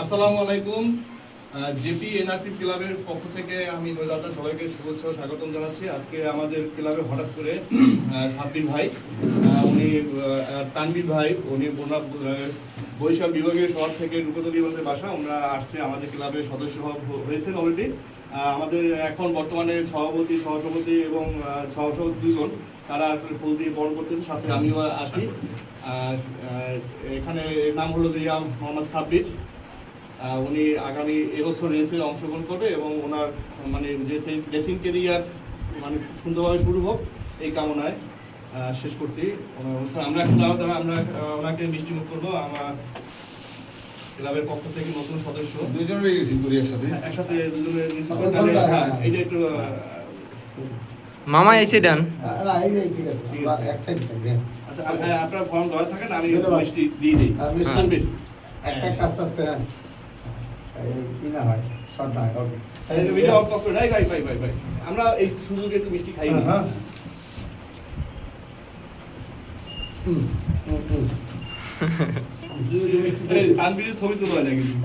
আসসালামু আলাইকুম। JP NRC ক্লাবের পক্ষ থেকে আমি জয়দাতা সবাইকে শুভেচ্ছা ও স্বাগতম জানাচ্ছি। আজকে আমাদের ক্লাবে হঠাৎ করে সাব্বির ভাই, উনি তানভীর ভাই, উনি বরিশাল বিভাগীয় শহর থেকে রূপতলী আমাদের বাসা, ওনারা আসছে আমাদের ক্লাবের সদস্য হয়েছেন অলরেডি। আমাদের এখন বর্তমানে সভাপতি, সহসভাপতি এবং সহসভাপতি দুজন, তারা ফুল দিয়ে বরণ করতেছে, সাথে আমিও আছি। এখানে নাম হলো যে মোহাম্মদ সাব্বির। উনি আগামী এবছর রেসে অংশগ্রহণ করবে এবং ওনার মানে রেসিং কেরিয়ার মানে সুন্দরভাবে শুরু হোক এই কামনায় শেষ করছি অনুষ্ঠান। আমরা এখন আমরা ওনাকে মিষ্টিমুখ করবো। আমার ক্লাবের পক্ষ থেকে নতুন সদস্য দুজন হয়ে গেছি একসাথে দুজনের এইটা একটু মামা এসে ডান। আচ্ছা, আপনার ফর্ম ধরা থাকেন, আমি মিষ্টি দিয়ে দিই। আস্তে আস্তে হয় শর্ট হয় ওকে ভাই আমরা এই সুযোগে একটু মিষ্টি খাই না। তানভীরের ছবি তোলা হয় না কিন্তু।